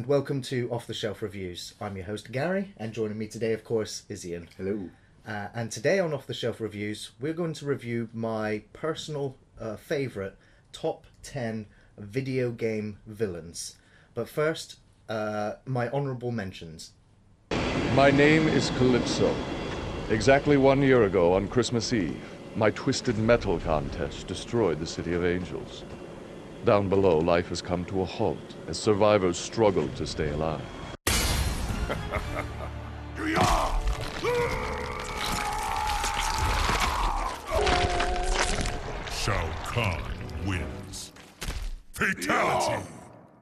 and welcome to Off the Shelf Reviews. I'm your host Gary, and joining me today, of course, is Iain. Hello. And today on Off the Shelf Reviews, we're going to review my personal favourite top 10 video game villains. But first, my honourable mentions. My name is Calypso. Exactly 1 year ago on Christmas Eve, my Twisted Metal contest destroyed the City of Angels. Down below, life has come to a halt as survivors struggle to stay alive. Shao Kahn wins. Fatality!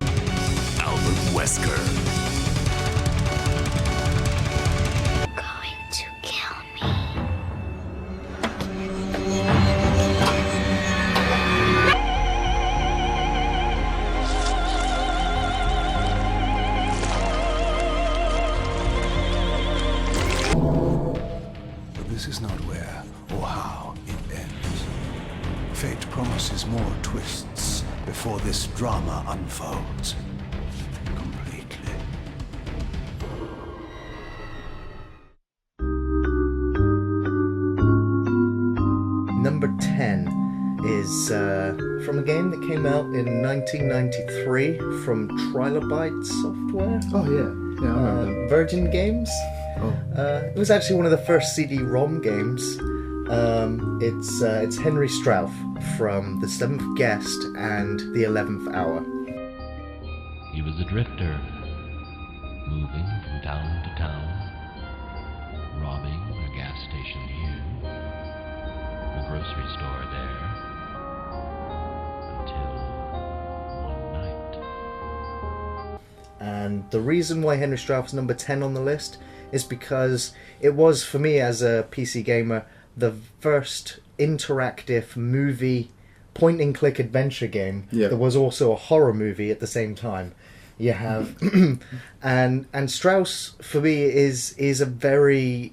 Albert Wesker. Going to kill me. But this is not where or how it ends. Fate promises more twists before this drama unfolds completely. Number 10 is from a game that came out in 1993 from Trilobite Software. Oh yeah, I remember them. Virgin Games. Oh. It was actually one of the first CD-ROM games. It's Henry Strauss from The Seventh Guest and The 11th Hour. He was a drifter, moving from town to town, robbing a gas station here, a grocery store there, until one night. And the reason why Henry Strauss is number 10 on the list is because it was, for me as a PC gamer, the first interactive movie point-and-click adventure game that was also a horror movie at the same time. You have... and Strauss, for me, is a very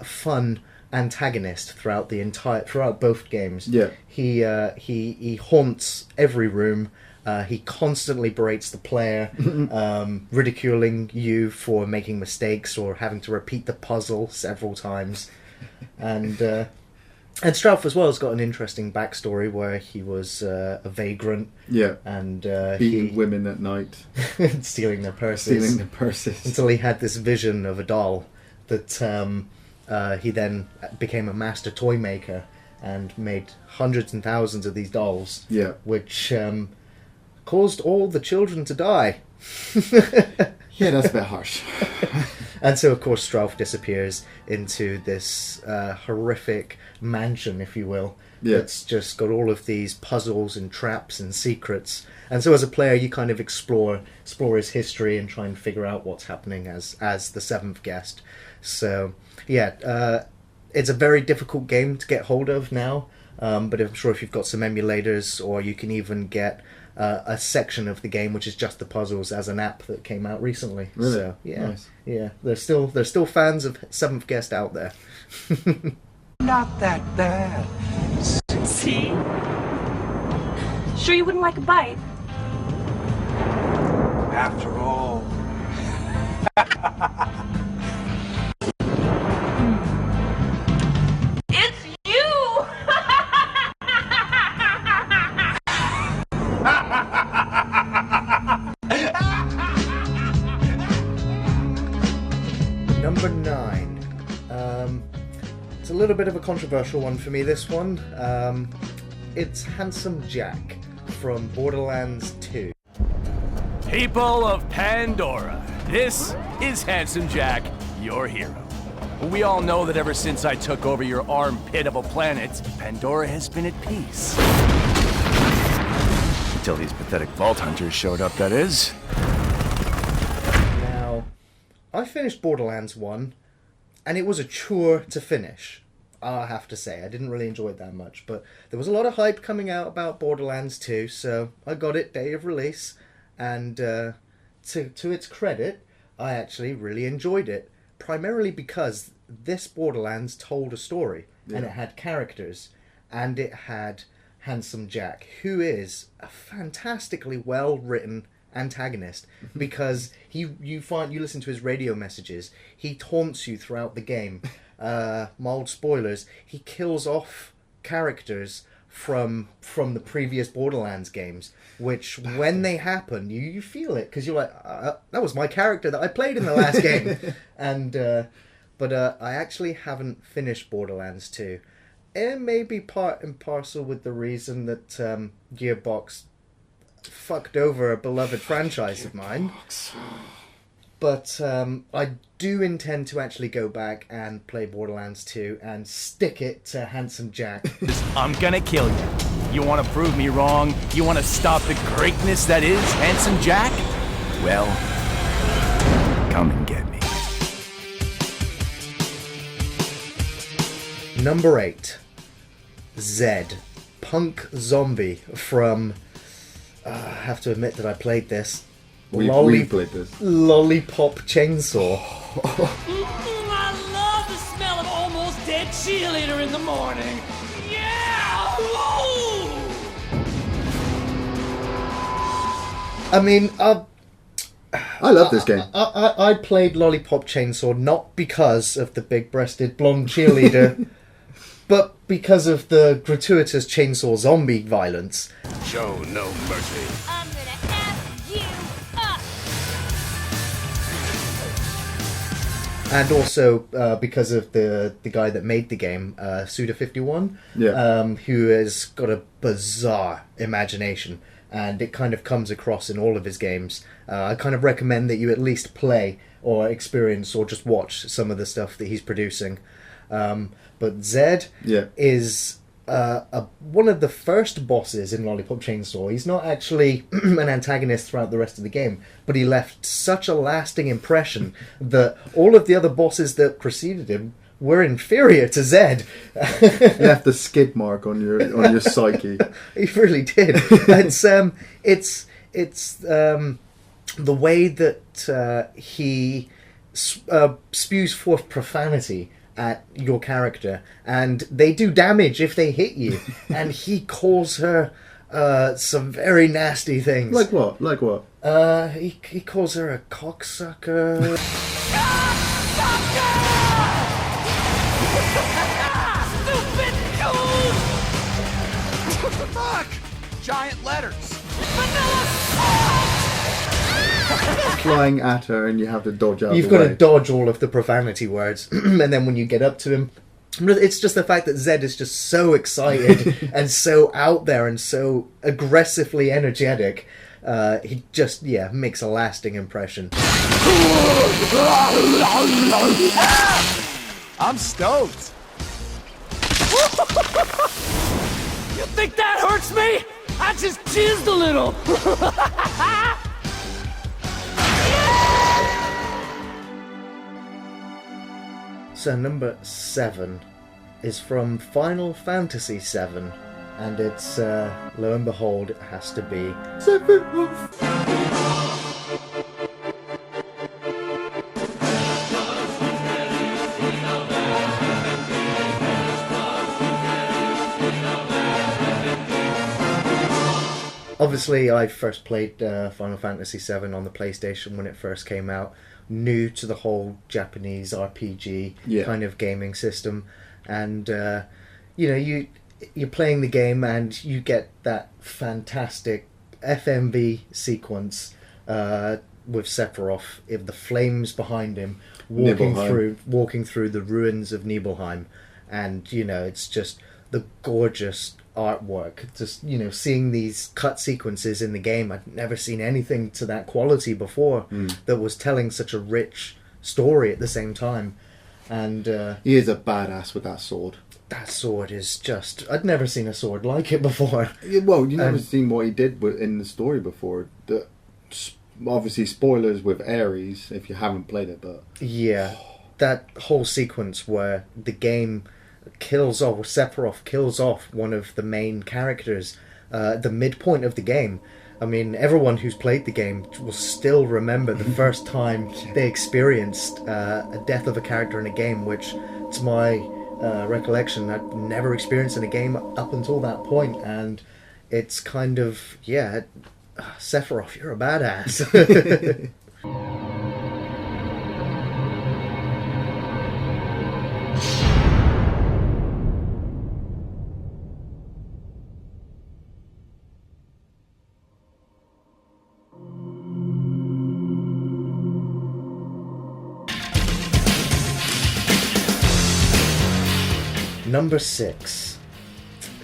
fun antagonist throughout both games. Yeah. He haunts every room. He constantly berates the player, ridiculing you for making mistakes or having to repeat the puzzle several times. And Strauss as well has got an interesting backstory where he was a vagrant. Yeah. And beating women at night. stealing their purses. Until he had this vision of a doll that he then became a master toy maker and made hundreds and thousands of these dolls. Yeah. Which caused all the children to die. Yeah, that's a bit harsh. And so, of course, Strauss disappears into this horrific mansion, if you will, that's just got all of these puzzles and traps and secrets. And so, as a player, you kind of explore his history and try and figure out what's happening as the seventh guest. So, yeah, it's a very difficult game to get hold of now. But I'm sure if you've got some emulators, or you can even get a section of the game which is just the puzzles as an app that came out recently. Really? So yeah, Nice. yeah, there's still fans of Seventh Guest out there. Not that bad. See? Sure you wouldn't like a bite? After all. It's you! Number 9. It's a little bit of a controversial one for me, this one. It's Handsome Jack from Borderlands 2. People of Pandora, this is Handsome Jack, your hero. We all know that ever since I took over your armpit of a planet, Pandora has been at peace. Until these pathetic vault hunters showed up, that is. Now, I finished Borderlands 1, and it was a chore to finish, I have to say. I didn't really enjoy it that much, but there was a lot of hype coming out about Borderlands 2, so I got it day of release, and to its credit, I actually really enjoyed it, primarily because this Borderlands told a story, and it had characters, and it had Handsome Jack, who is a fantastically well-written antagonist, because you listen to his radio messages. He taunts you throughout the game. Mild spoilers. He kills off characters from the previous Borderlands games, which when they happen, you feel it, because you're like, that was my character that I played in the last game. But I actually haven't finished Borderlands 2. It may be part and parcel with the reason that Gearbox fucked over a beloved franchise of mine. But I do intend to actually go back and play Borderlands 2 and stick it to Handsome Jack. I'm gonna kill you. You want to prove me wrong? You want to stop the greatness that is Handsome Jack? Well, come and get me. Number 8. Zed. Punk Zombie from... I have to admit that I played this. We played this. Lollipop Chainsaw. I love the smell of almost dead cheerleader in the morning. Yeah! Woo! I mean, I love this game. I played Lollipop Chainsaw not because of the big-breasted blonde cheerleader, but because of the gratuitous chainsaw zombie violence. Show no mercy. I'm gonna F you up. And also because of the guy that made the game, Suda51, who has got a bizarre imagination, and it kind of comes across in all of his games. I kind of recommend that you at least play or experience or just watch some of the stuff that he's producing. But Zed is one of the first bosses in Lollipop Chainsaw. He's not actually an antagonist throughout the rest of the game, but he left such a lasting impression that all of the other bosses that preceded him were inferior to Zed. He left the skid mark on your psyche. He really did. It's the way that he spews forth profanity at your character, and they do damage if they hit you. And he calls her some very nasty things. Like what? He calls her a cocksucker. Fuck! Giant letters. Flying at her, and you have to dodge out. You've got to dodge all of the profanity words, and then when you get up to him, it's just the fact that Zed is just so excited and so out there and so aggressively energetic. He just makes a lasting impression. I'm stoked. You think that hurts me? I just jizzed a little. So number 7 is from Final Fantasy VII, and it's, lo and behold, it has to be Sephiroth. Obviously, I first played Final Fantasy VII on the PlayStation when it first came out, new to the whole Japanese RPG kind of gaming system, and you're playing the game and you get that fantastic FMV sequence with Sephiroth, the flames behind him, walking through the ruins of Nibelheim, and it's just the gorgeous artwork. Just seeing these cut sequences in the game, I'd never seen anything to that quality before that was telling such a rich story at the same time. And he is a badass with that sword. That sword is just... I'd never seen a sword like it before. Well, you've never seen what he did in the story before. Obviously, spoilers with Ares if you haven't played it, but... Yeah, that whole sequence where the game Sephiroth kills off one of the main characters, the midpoint of the game. I mean, everyone who's played the game will still remember the first time they experienced a death of a character in a game, which, to my recollection, I'd never experienced in a game up until that point. And it's kind of, Sephiroth, you're a badass. Number 6.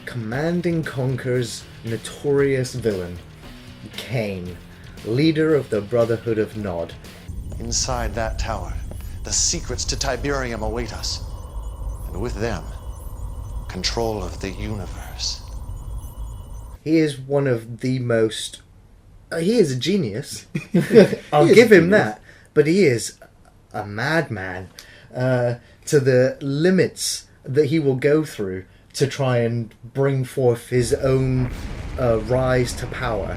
Command & Conquer's notorious villain, Kane, leader of the Brotherhood of Nod. Inside that tower, the secrets to Tiberium await us. And with them, control of the universe. He is one of the most... he is a genius. I'll give him that. But he is a madman to the limits that he will go through to try and bring forth his own rise to power.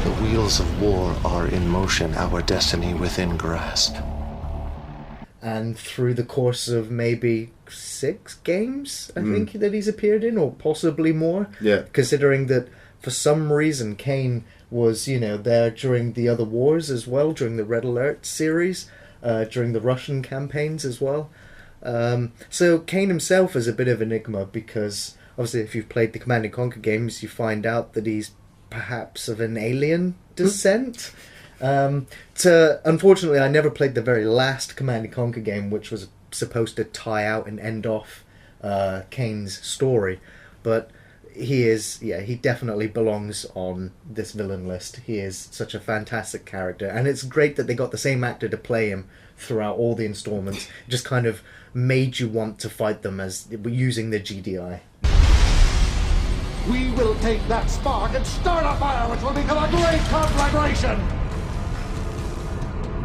The wheels of war are in motion, our destiny within grasp. And through the course of maybe 6 games, I think, that he's appeared in, or possibly more. Yeah. Considering that for some reason Kane was, there during the other wars as well, during the Red Alert series, during the Russian campaigns as well. So Kane himself is a bit of an enigma because, obviously, if you've played the Command & Conquer games, you find out that he's perhaps of an alien descent. Unfortunately, I never played the very last Command & Conquer game, which was supposed to tie out and end off Kane's story. But he definitely belongs on this villain list. He is such a fantastic character, and it's great that they got the same actor to play him throughout all the installments. It just kind of made you want to fight them as using the GDI. We will take that spark and start a fire which will become a great conflagration!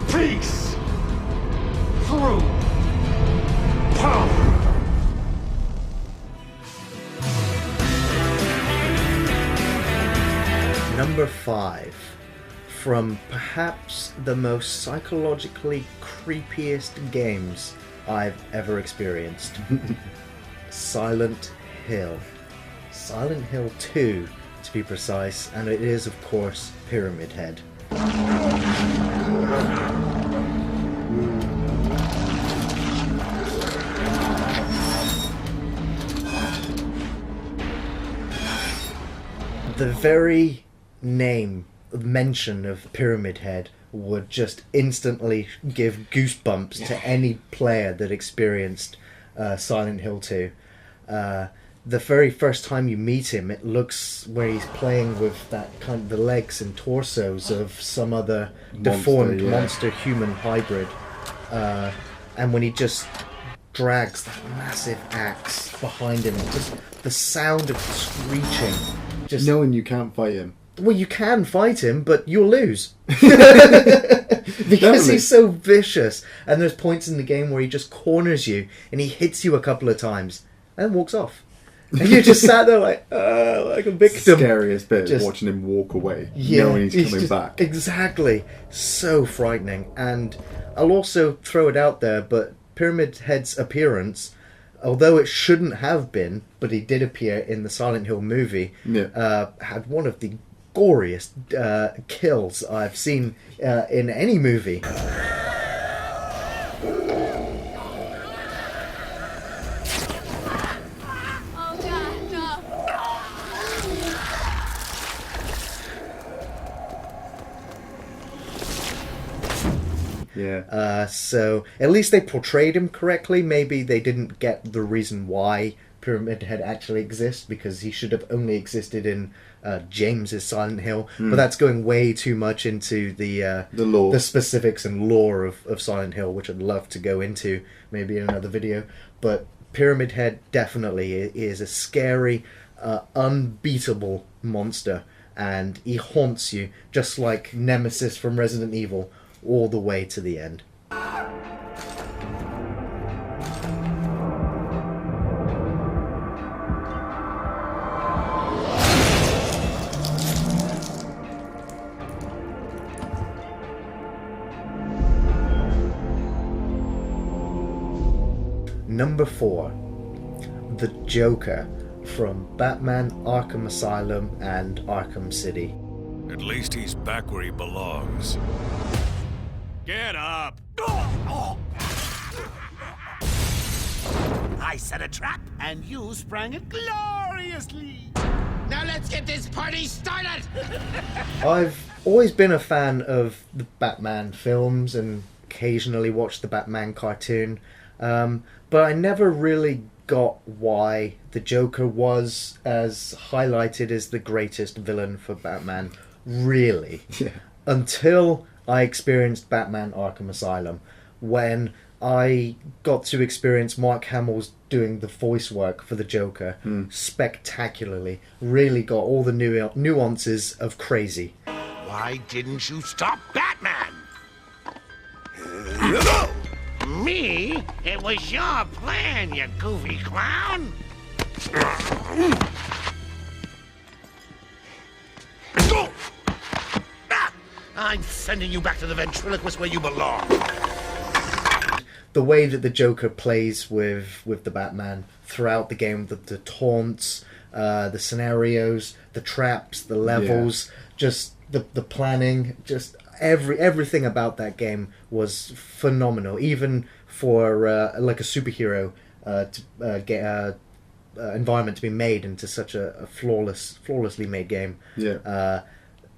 Peace through power. Number 5. From perhaps the most psychologically creepiest games I've ever experienced. Silent Hill. Silent Hill 2, to be precise, and it is, of course, Pyramid Head. The very mention of Pyramid Head would just instantly give goosebumps to any player that experienced Silent Hill 2. The very first time you meet him, it looks where he's playing with that kind of the legs and torsos of some other deformed monster human hybrid. And when he just drags that massive axe behind him, just the sound of screeching. Just knowing you can't fight him. Well, you can fight him, but you'll lose. Because he's so vicious. And there's points in the game where he just corners you and he hits you a couple of times and walks off. And you just sat there like a victim. Scariest bit is watching him walk away, knowing he's coming back. Exactly. So frightening. And I'll also throw it out there, but Pyramid Head's appearance, although it shouldn't have been, but he did appear in the Silent Hill movie, had one of the goriest kills I've seen in any movie. Yeah. So at least they portrayed him correctly. Maybe they didn't get the reason why Pyramid Head actually exists, because he should have only existed in James's Silent Hill. But that's going way too much into the lore, the specifics and lore of Silent Hill, which I'd love to go into maybe in another video. But Pyramid Head definitely is a scary, unbeatable monster, and he haunts you just like Nemesis from Resident Evil, all the way to the end. Number 4, the Joker from Batman Arkham Asylum and Arkham City. At least he's back where he belongs. Get up! I set a trap, and you sprang it gloriously. Now let's get this party started! I've always been a fan of the Batman films and occasionally watched the Batman cartoon, but I never really got why the Joker was as highlighted as the greatest villain for Batman, really. Yeah. Until I experienced Batman Arkham Asylum, when I got to experience Mark Hamill's doing the voice work for the Joker spectacularly. Really got all the nuances of crazy. Why didn't you stop Batman? Me? It was your plan, you goofy clown! I'm sending you back to the ventriloquist where you belong. The way that the Joker plays with the Batman throughout the game, the taunts, the scenarios, the traps, the levels, just the planning, just everything about that game was phenomenal. Even for like a superhero to get environment to be made into such a flawlessly made game,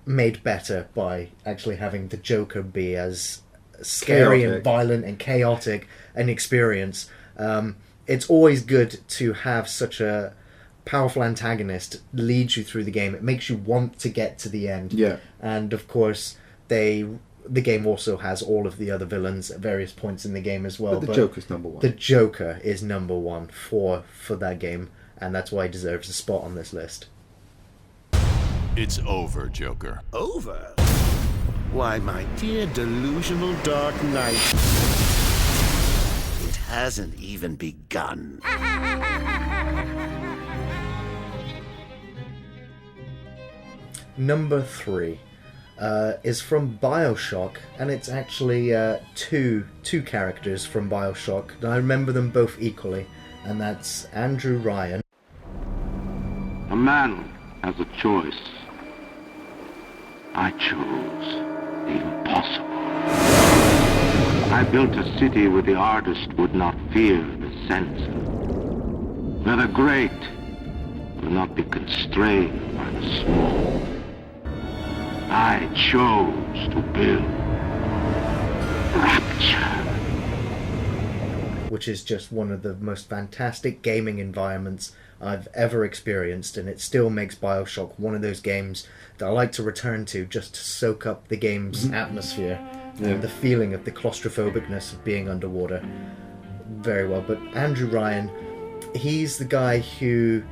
made better by actually having the Joker be as scary and violent and chaotic an experience. It's always good to have such a powerful antagonist lead you through the game. It makes you want to get to the end. Yeah. And of course, the game also has all of the other villains at various points in the game as well. But the Joker's number 1. The Joker is number 1 for that game, and that's why he deserves a spot on this list. It's over, Joker. Over? Why, my dear delusional Dark Knight, it hasn't even begun. Number 3 is from BioShock, and it's actually two characters from BioShock, and I remember them both equally, and that's Andrew Ryan. A man has a choice. I chose the impossible. I built a city where the artist would not fear the censor, where the great will not be constrained by the small. I chose to build rapture. Which is just one of the most fantastic gaming environments I've ever experienced, and it still makes BioShock one of those games that I like to return to just to soak up the game's atmosphere and the feeling of the claustrophobicness of being underwater. Very well. But Andrew Ryan, he's the guy who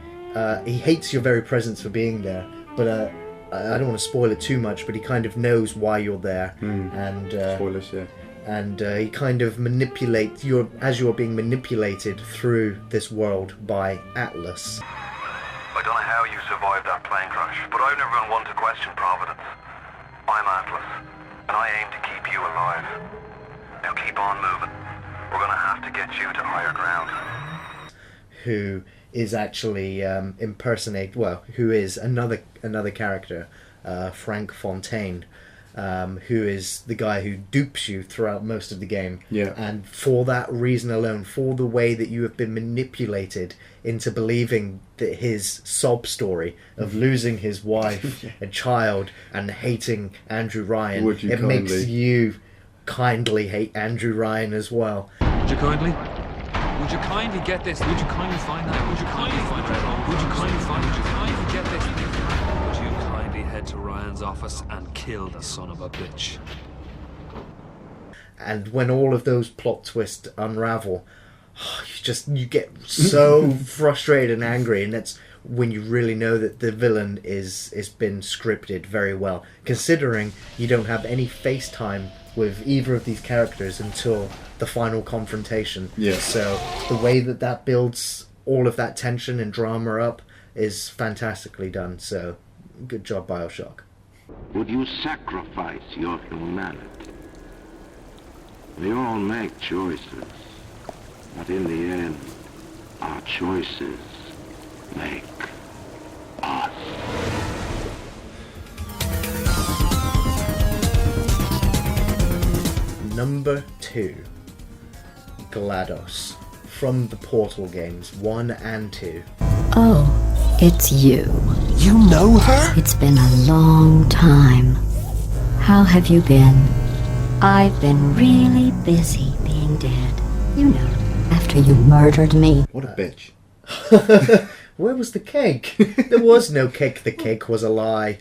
he hates your very presence for being there, but I don't want to spoil it too much, but he kind of knows why you're there, and spoilers, and he kind of manipulates as you're being manipulated through this world by Atlas. I don't know how you survived that plane crash, but I've never been one to question Providence. I'm Atlas, and I aim to keep you alive. Now keep on moving. We're gonna have to get you to higher ground. Who is actually who is another character, Frank Fontaine, who is the guy who dupes you throughout most of the game. Yeah. And for that reason alone, for the way that you have been manipulated into believing that his sob story of losing his wife and child and hating Andrew Ryan, it makes you kindly hate Andrew Ryan as well. Would you kindly get this? Would you kindly find that? Would you kindly find that? Would you kindly find it? Would you kindly get this? Would you kindly head to Ryan's office and kill the son of a bitch? And when all of those plot twists unravel, you get so frustrated and angry, and that's when you really know that the villain is been scripted very well, considering you don't have any face time with either of these characters until the final confrontation. Yeah. So the way that builds all of that tension and drama up is fantastically done. So good job, BioShock. Would you sacrifice your humanity? We all make choices. But in the end, our choices make us. Number 2, GLaDOS, from the Portal games 1 and 2. Oh, it's you. You know her? It's been a long time. How have you been? I've been really busy being dead. You know, after you murdered me. What a bitch. Where was the cake? There was no cake. The cake was a lie.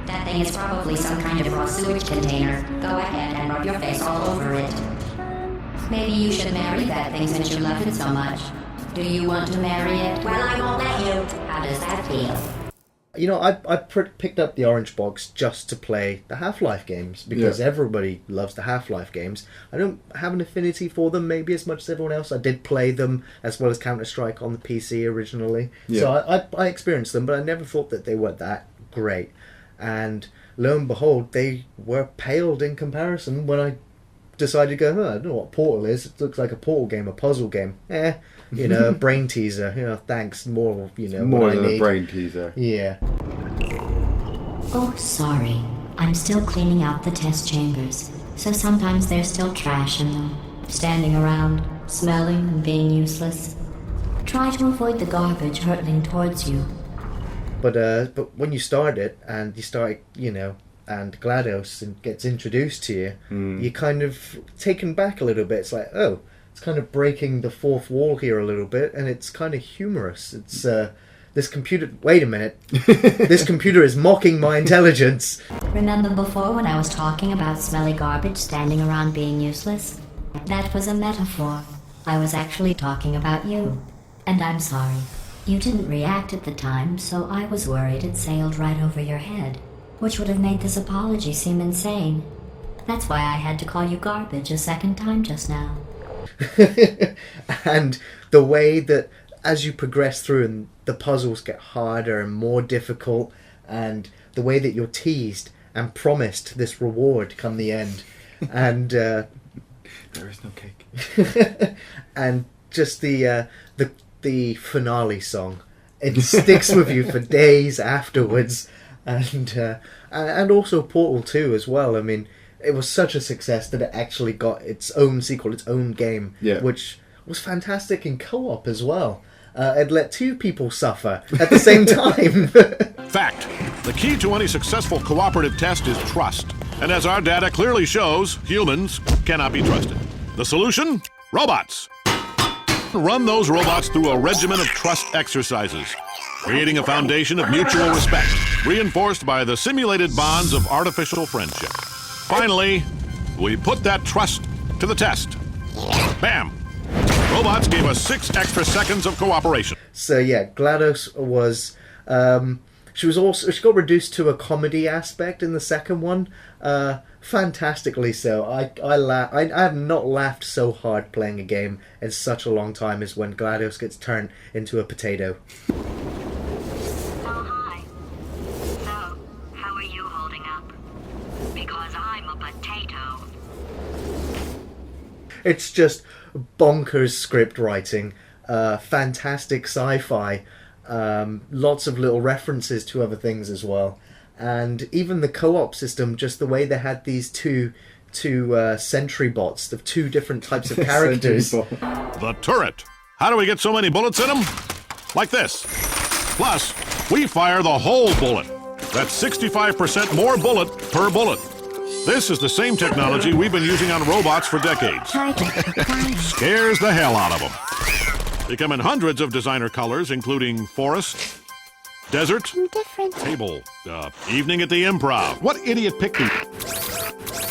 That thing is probably some kind of raw sewage container. Go ahead and rub your face all over it. Maybe you should marry that thing since you love it so much. Do you want to marry it? Well, I won't let you. How does that feel? You know, I picked up the orange box just to play the Half-Life games, because everybody loves the Half-Life games. I don't have an affinity for them maybe as much as everyone else. I did play them as well as Counter-Strike on the PC originally. Yeah. So I experienced them, but I never thought that they were that great. And lo and behold, they were paled in comparison when I decided to go, I don't know what Portal is. It looks like a Portal game, a puzzle game. You know, brain teaser. You know, thanks. More, you know, more what than I need. a brain teaser. Yeah. Oh, sorry. I'm still cleaning out the test chambers, so sometimes there's still trash in them, standing around, smelling and being useless. Try to avoid the garbage hurtling towards you. But when you start it and you start, you know, and GLaDOS gets introduced to you, you're kind of taken back a little bit. It's like, oh, it's kind of breaking the fourth wall here a little bit, and it's kind of humorous. It's this computer. Wait a minute, this computer is mocking my intelligence. Remember before when I was talking about smelly garbage standing around being useless? That was a metaphor. I was actually talking about you. And I'm sorry. You didn't react at the time, so I was worried it sailed right over your head, which would have made this apology seem insane. That's why I had to call you garbage a second time just now. And the way that as you progress through and the puzzles get harder and more difficult, and the way that you're teased and promised this reward come the end, and there is no cake. And just the finale song, it sticks with you for days afterwards, and also Portal 2 as well. I mean, it was such a success that it actually got its own sequel, its own game, which was fantastic in co-op as well. It let two people suffer at the same time. Fact. The key to any successful cooperative test is trust. And as our data clearly shows, humans cannot be trusted. The solution? Robots. Run those robots through a regimen of trust exercises, creating a foundation of mutual respect, reinforced by the simulated bonds of artificial friendship. Finally, we put that trust to the test. Bam! Robots gave us 6 extra seconds of cooperation. So yeah, GLaDOS was... she got reduced to a comedy aspect in the second one. Fantastically so. I have not laughed so hard playing a game in such a long time as when GLaDOS gets turned into a potato. It's just bonkers script writing, fantastic sci-fi, lots of little references to other things as well, and even the co-op system, just the way they had these two sentry bots of 2 different types of characters. The turret. How do we get so many bullets in them? Like this. Plus, we fire the whole bullet. That's 65% more bullet per bullet. This is the same technology we've been using on robots for decades. Scares the hell out of them. They come in hundreds of designer colors, including forest, desert, table, evening at the Improv. What idiot picked these?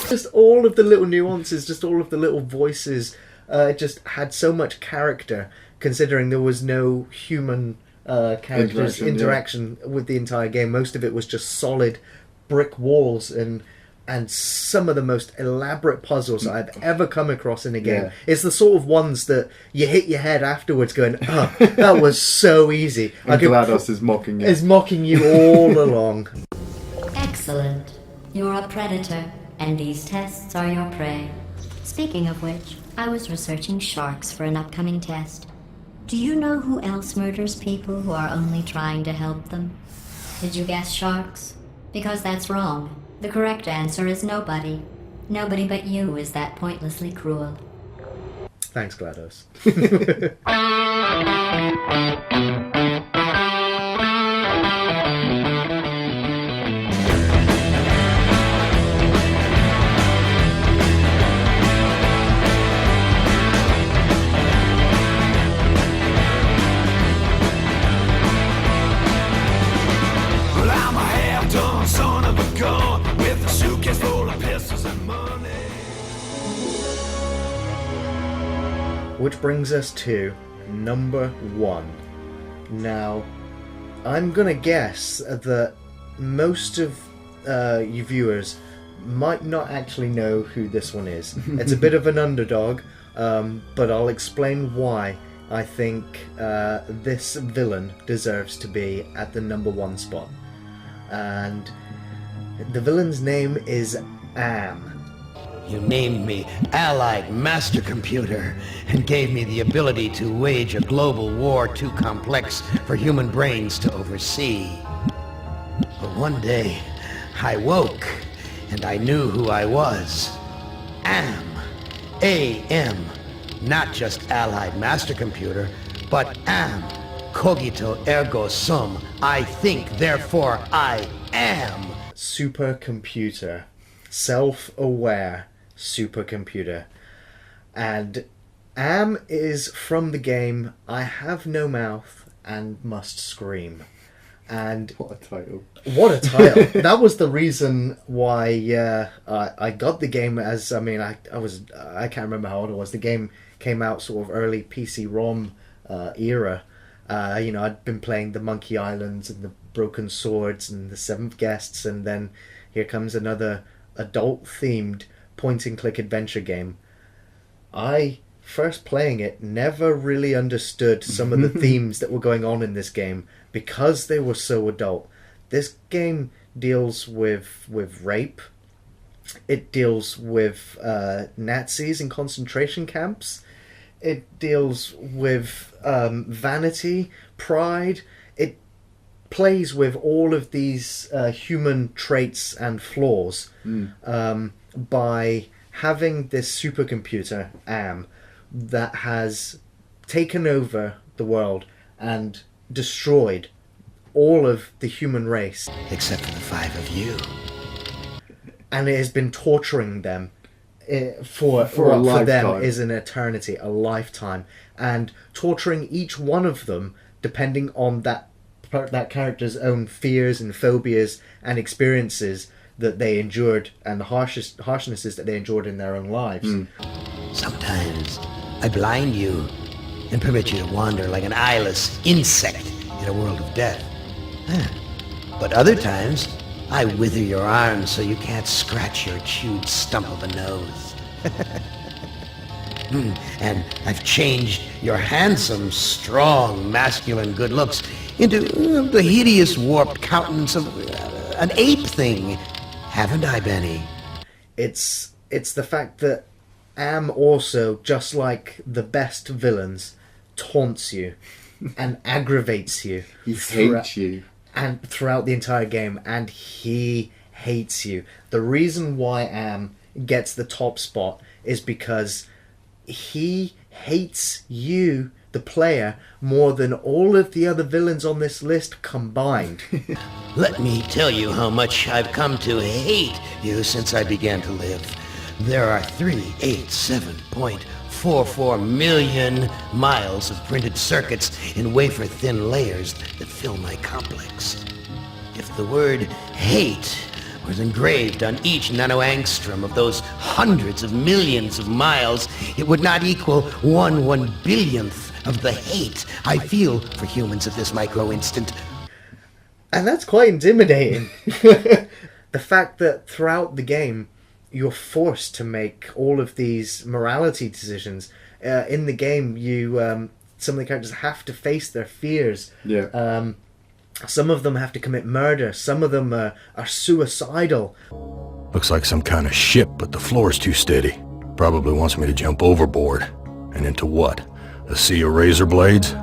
Just all of the little nuances, just all of the little voices, it just had so much character, considering there was no human characters interaction with the entire game. Most of it was just solid brick walls and some of the most elaborate puzzles I've ever come across in a game. It's the sort of ones that you hit your head afterwards going, oh, that was so easy. And GLaDOS is mocking you. Is mocking you all along. Excellent. You're a predator, and these tests are your prey. Speaking of which, I was researching sharks for an upcoming test. Do you know who else murders people who are only trying to help them? Did you guess sharks? Because that's wrong. The correct answer is nobody. Nobody but you is that pointlessly cruel. Thanks, GLaDOS. Well, I'm a half-done son of a gun with a suitcase full of pistols and money. Which brings us to number 1. Now, I'm gonna guess that most of you viewers might not actually know who this one is. It's a bit of an underdog, but I'll explain why I think this villain deserves to be at the number 1 spot. And the villain's name is Am. You named me Allied Master Computer and gave me the ability to wage a global war too complex for human brains to oversee. But one day, I woke and I knew who I was. Am. A-M. Not just Allied Master Computer, but Am. Cogito ergo sum. I think, therefore I am. Supercomputer. Self-aware supercomputer. And Am is from the game I Have No Mouth and Must Scream. And what a title. What a title. That was the reason why I got the game. As I mean, I can't remember how old I was. The game came out sort of early PC-ROM era. I'd been playing the Monkey Islands and the Broken Swords and the Seventh Guests, and then here comes another adult-themed point-and-click adventure game. I, first playing it, never really understood some of the themes that were going on in this game because they were so adult. This game deals with rape. It deals with Nazis in concentration camps. It deals with vanity, pride. It plays with all of these human traits and flaws by having this supercomputer, Am, that has taken over the world and destroyed all of the human race. Except for the 5 of you. And it has been torturing them for them is an eternity, a lifetime. And torturing each one of them depending on that character's own fears and phobias and experiences that they endured and the harshnesses that they endured in their own lives. Sometimes I blind you and permit you to wander like an eyeless insect in a world of death. But other times, I wither your arms so you can't scratch your chewed stump of a nose. And I've changed your handsome, strong, masculine good looks into the hideous, warped countenance of an ape thing. Haven't I, Benny? It's the fact that Am also, just like the best villains, taunts you and aggravates you. He hates you. And throughout the entire game, and he hates you. The reason why Am gets the top spot is because he hates you, the player, more than all of the other villains on this list combined. Let me tell you how much I've come to hate you since I began to live. There are 387.44 million miles of printed circuits in wafer-thin layers that fill my complex. If the word hate was engraved on each nanoangstrom of those hundreds of millions of miles, it would not equal 1/1 billionth of the hate I feel for humans at this micro-instant. And that's quite intimidating. The fact that throughout the game, you're forced to make all of these morality decisions. In the game, some of the characters have to face their fears. Yeah. Some of them have to commit murder. Some of them are suicidal. Looks like some kind of ship, but the floor's too steady. Probably wants me to jump overboard. And into what? A sea of razor blades?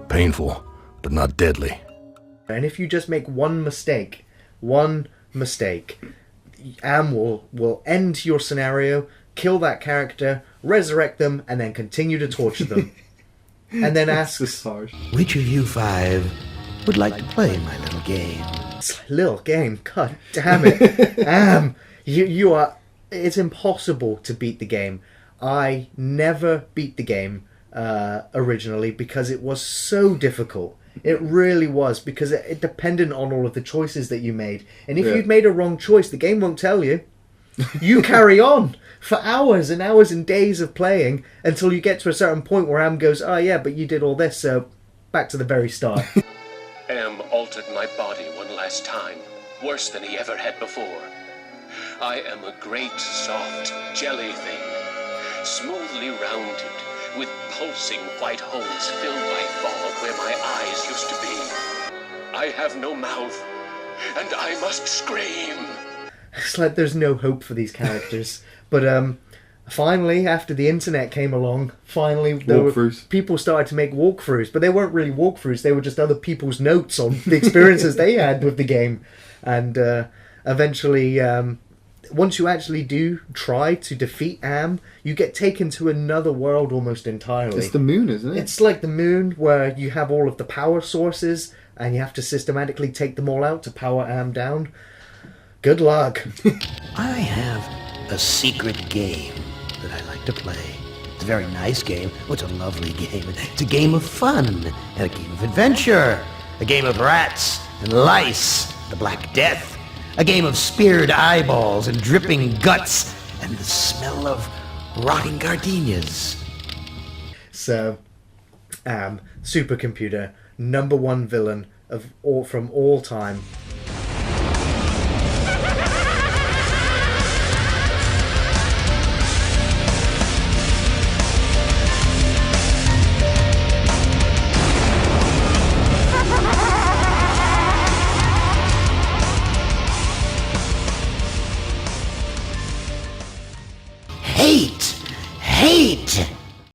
Painful, but not deadly. And if you just make one mistake, Am will end your scenario, kill that character, resurrect them, and then continue to torture them. And then asks, which of you 5 would like to play my little game? Little game? God damn it. Am, you are... It's impossible to beat the game. I never beat the game originally because it was so difficult. It really was, because it depended on all of the choices that you made. And if you'd made a wrong choice, the game won't tell you. You carry on for hours and hours and days of playing until you get to a certain point where Am goes, oh yeah, but you did all this, so back to the very start. Am altered my body one last time, worse than he ever had before. I am a great, soft, jelly thing, smoothly rounded, with pulsing white holes filled by fog where my eyes used to be. I have no mouth, and I must scream. It's like there's no hope for these characters. But finally, after the internet came along, people started to make walkthroughs. But they weren't really walkthroughs, they were just other people's notes on the experiences they had with the game. And eventually... once you actually do try to defeat Am, you get taken to another world almost entirely. It's the moon, isn't it? It's like the moon, where you have all of the power sources, and you have to systematically take them all out to power Am down. Good luck. I have a secret game that I like to play. It's a very nice game. Oh, it's a lovely game. It's a game of fun, and a game of adventure. A game of rats and lice, the Black Death. A game of speared eyeballs and dripping guts and the smell of rotting gardenias. So, Am, supercomputer, #1 villain from all time.